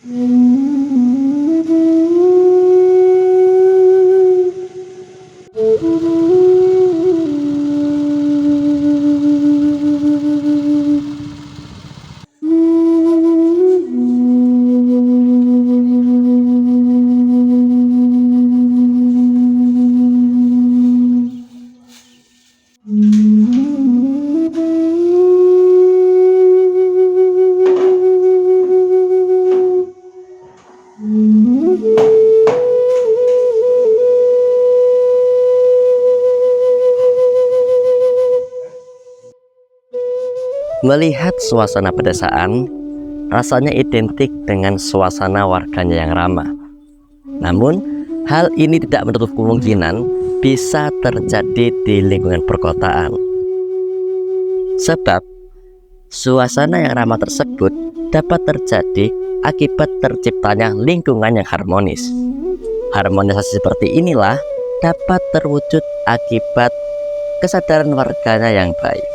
Melihat suasana pedesaan, rasanya identik dengan suasana warganya yang ramah. Namun, hal ini tidak menutup kemungkinan bisa terjadi di lingkungan perkotaan. Sebab, suasana yang ramah tersebut dapat terjadi akibat terciptanya lingkungan yang harmonis. Harmonisasi seperti inilah dapat terwujud akibat kesadaran warganya yang baik.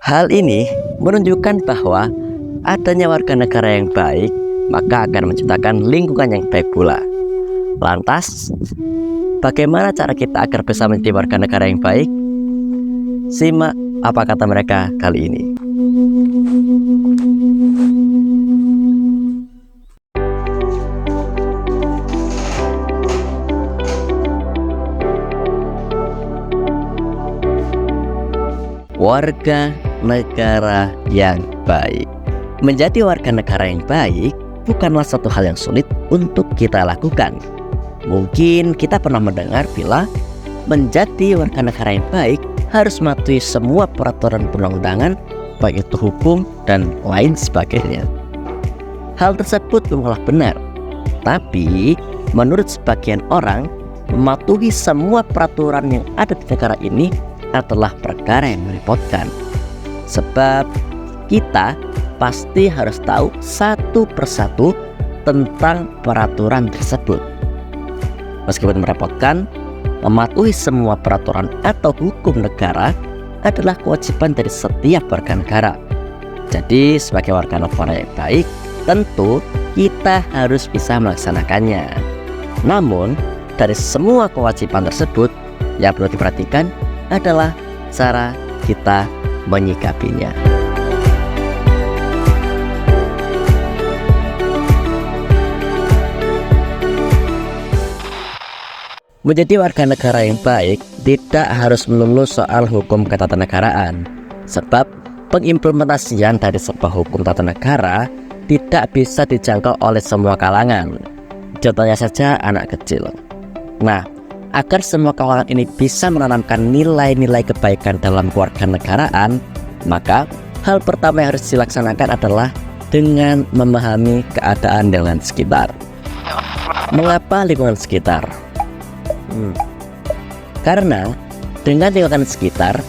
Hal ini menunjukkan bahwa adanya warga negara yang baik maka akan menciptakan lingkungan yang baik pula. Lantas, bagaimana cara kita agar bisa menjadi warga negara yang baik? Simak apa kata mereka kali ini. Warga negara yang baik. Menjadi warga negara yang baik bukanlah satu hal yang sulit untuk kita lakukan. Mungkin kita pernah mendengar bila menjadi warga negara yang baik harus mematuhi semua peraturan perundang-undangan, baik itu hukum dan lain sebagainya. Hal tersebut memanglah benar, tapi menurut sebagian orang, mematuhi semua peraturan yang ada di negara ini adalah perkara yang merepotkan. Sebab kita pasti harus tahu satu persatu tentang peraturan tersebut. Meskipun merepotkan, mematuhi semua peraturan atau hukum negara adalah kewajiban dari setiap warga negara. Jadi sebagai warga negara yang baik, tentu kita harus bisa melaksanakannya. Namun dari semua kewajiban tersebut, yang perlu diperhatikan adalah cara kita menyikapinya. Menjadi warga negara yang baik tidak harus melulu soal hukum ketatanegaraan, sebab pengimplementasian dari sebuah hukum tata negara tidak bisa dijangkau oleh semua kalangan. Contohnya saja anak kecil. Nah, agar semua kalangan ini bisa menanamkan nilai-nilai kebaikan dalam kewarganegaraan, maka hal pertama yang harus dilaksanakan adalah dengan memahami keadaan lingkungan sekitar. Mengapa lingkungan sekitar? Karena dengan lingkungan sekitar,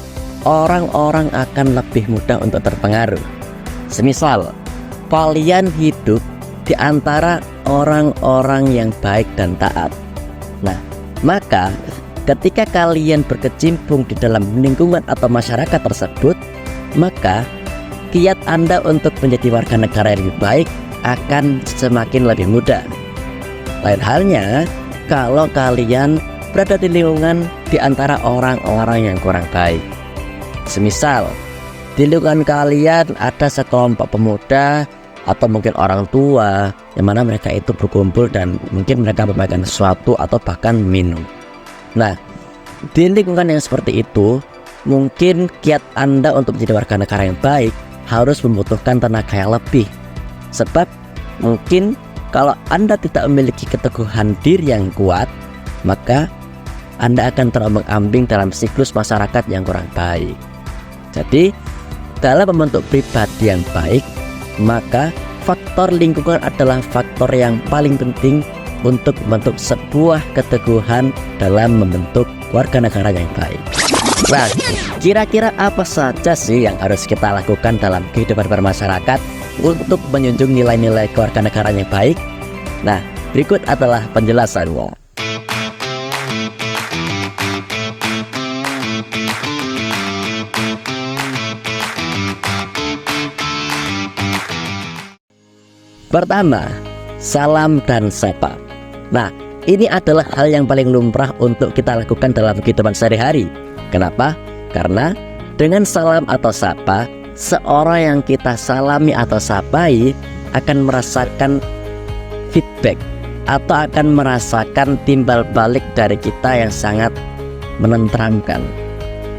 orang-orang akan lebih mudah untuk terpengaruh. Semisal, kalian hidup di antara orang-orang yang baik dan taat. Nah, maka ketika kalian berkecimpung di dalam lingkungan atau masyarakat tersebut, maka kiat Anda untuk menjadi warga negara yang lebih baik akan semakin lebih mudah. Lain halnya kalau kalian berada di lingkungan di antara orang-orang yang kurang baik. Semisal, di lingkungan kalian ada sekelompok pemuda atau mungkin orang tua yang mana mereka itu berkumpul dan mungkin mereka memakan sesuatu atau bahkan minum. Nah, di lingkungan yang seperti itu, mungkin kiat Anda untuk menjadi warga negara yang baik harus membutuhkan tenaga yang lebih. Sebab mungkin kalau Anda tidak memiliki keteguhan diri yang kuat, maka Anda akan terombang-ambing dalam siklus masyarakat yang kurang baik. Jadi, dalam membentuk pribadi yang baik, maka faktor lingkungan adalah faktor yang paling penting untuk membentuk sebuah keteguhan dalam membentuk warga negara yang baik. Nah, kira-kira apa saja sih yang harus kita lakukan dalam kehidupan bermasyarakat untuk menjunjung nilai-nilai kewarganegaraan yang baik? Nah, berikut adalah penjelasannya. Pertama, salam dan sapa. Nah, ini adalah hal yang paling lumrah untuk kita lakukan dalam kehidupan sehari-hari. Kenapa? Karena dengan salam atau sapa, seorang yang kita salami atau sapai akan merasakan feedback atau akan merasakan timbal balik dari kita yang sangat menenteramkan.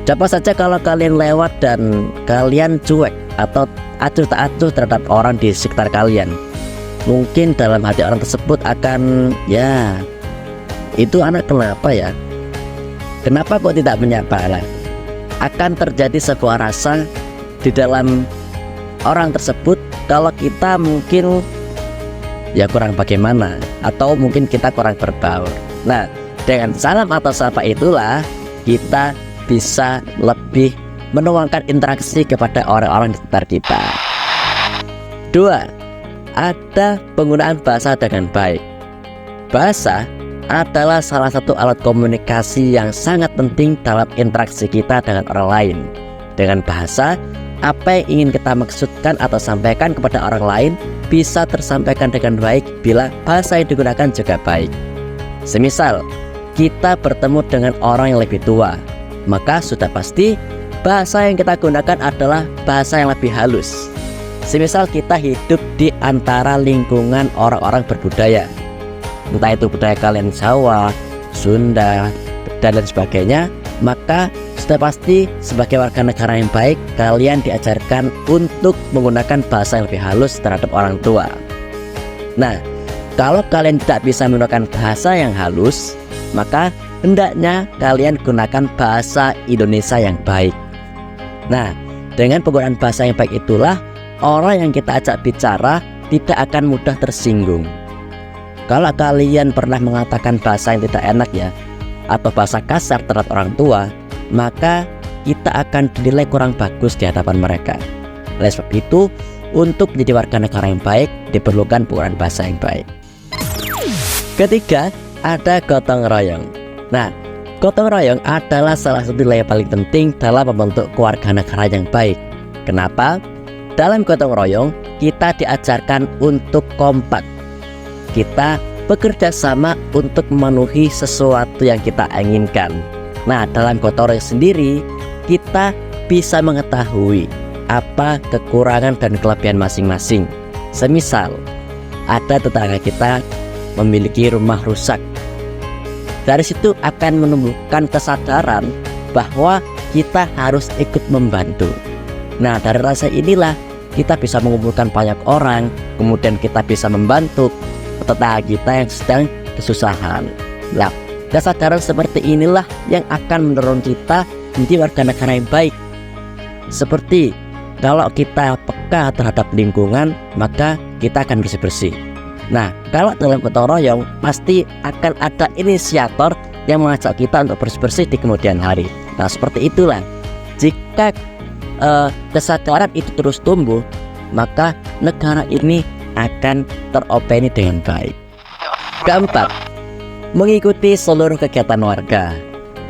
Coba saja kalau kalian lewat dan kalian cuek atau acuh tak acuh terhadap orang di sekitar kalian, mungkin dalam hati orang tersebut akan, ya, itu anak kenapa ya? Kenapa kok tidak menyapa lah? Akan terjadi sebuah rasa di dalam orang tersebut kalau kita mungkin ya kurang bagaimana, atau mungkin kita kurang berbaur. Nah, dengan salam atau sapa itulah kita bisa lebih menuangkan interaksi kepada orang-orang di sekitar kita. 2. Ada penggunaan bahasa dengan baik. Bahasa adalah salah satu alat komunikasi yang sangat penting dalam interaksi kita dengan orang lain. Dengan bahasa, apa yang ingin kita maksudkan atau sampaikan kepada orang lain bisa tersampaikan dengan baik bila bahasa yang digunakan juga baik. Semisal, kita bertemu dengan orang yang lebih tua, maka sudah pasti bahasa yang kita gunakan adalah bahasa yang lebih halus. Semisal kita hidup di antara lingkungan orang-orang berbudaya, entah itu budaya kalian Jawa, Sunda, dan lain sebagainya, maka sudah pasti sebagai warga negara yang baik, kalian diajarkan untuk menggunakan bahasa yang lebih halus terhadap orang tua. Nah, kalau kalian tidak bisa menggunakan bahasa yang halus, maka hendaknya kalian gunakan bahasa Indonesia yang baik. Nah, dengan penggunaan bahasa yang baik itulah orang yang kita ajak bicara tidak akan mudah tersinggung. Kalau kalian pernah mengatakan bahasa yang tidak enak ya, atau bahasa kasar terhadap orang tua, maka kita akan dinilai kurang bagus di hadapan mereka. Oleh sebab itu, untuk menjadi warga negara yang baik diperlukan penggunaan bahasa yang baik. Ketiga, ada gotong royong. Nah, gotong royong adalah salah satu nilai yang paling penting dalam membentuk kewarganegaraan yang baik. Kenapa? Dalam gotong royong kita diajarkan untuk kompak. Kita bekerja sama untuk memenuhi sesuatu yang kita inginkan. Nah, dalam gotong royong sendiri kita bisa mengetahui apa kekurangan dan kelebihan masing-masing. Semisal ada tetangga kita memiliki rumah rusak, dari situ akan menumbuhkan kesadaran bahwa kita harus ikut membantu. Nah, dari rasa inilah kita bisa mengumpulkan banyak orang, kemudian kita bisa membantu tetangga kita yang sedang kesusahan. Nah, kesadaran seperti inilah yang akan mendorong kita menjadi warga negara yang baik. Seperti kalau kita peka terhadap lingkungan, maka kita akan bersih-bersih. Nah, kalau dalam gotong royong pasti akan ada inisiator yang mengajak kita untuk bersih-bersih di kemudian hari. Nah, seperti itulah. Jika kesadaran itu terus tumbuh, maka negara ini akan teropeni dengan baik. Keempat, mengikuti seluruh kegiatan warga.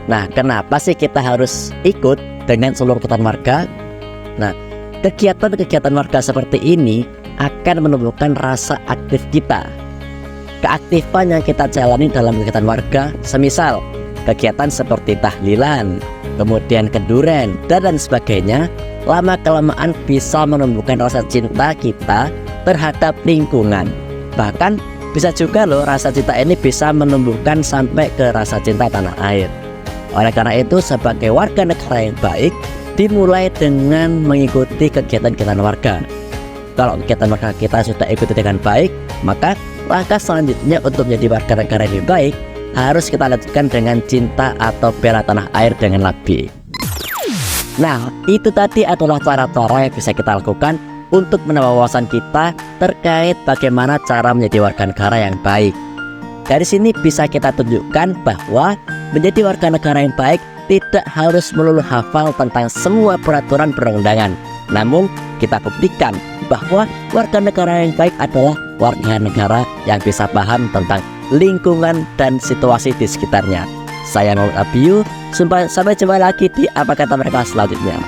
Nah, kenapa sih kita harus ikut dengan seluruh kegiatan warga? Nah, kegiatan-kegiatan warga seperti ini akan menumbuhkan rasa aktif kita. Keaktifan yang kita jalani dalam kegiatan warga, semisal kegiatan seperti tahlilan, kemudian kenduren, dan lain sebagainya, lama-kelamaan bisa menumbuhkan rasa cinta kita terhadap lingkungan. Bahkan bisa juga loh rasa cinta ini bisa menumbuhkan sampai ke rasa cinta tanah air. Oleh karena itu, sebagai warga negara yang baik dimulai dengan mengikuti kegiatan-kegiatan warga. Kalau kegiatan warga kita sudah ikuti dengan baik, maka langkah selanjutnya untuk menjadi warga negara yang baik harus kita lanjutkan dengan cinta atau bela tanah air dengan lebih. Nah, itu tadi adalah cara-cara yang bisa kita lakukan untuk menambah wawasan kita terkait bagaimana cara menjadi warga negara yang baik. Dari sini bisa kita tunjukkan bahwa menjadi warga negara yang baik tidak harus melulu hafal tentang semua peraturan perundangan. Namun kita buktikan bahwa warga negara yang baik adalah warga negara yang bisa paham tentang lingkungan dan situasi di sekitarnya. Saya Muhammad Abiyu, sampai jumpa lagi di Apa Kata Mereka selanjutnya.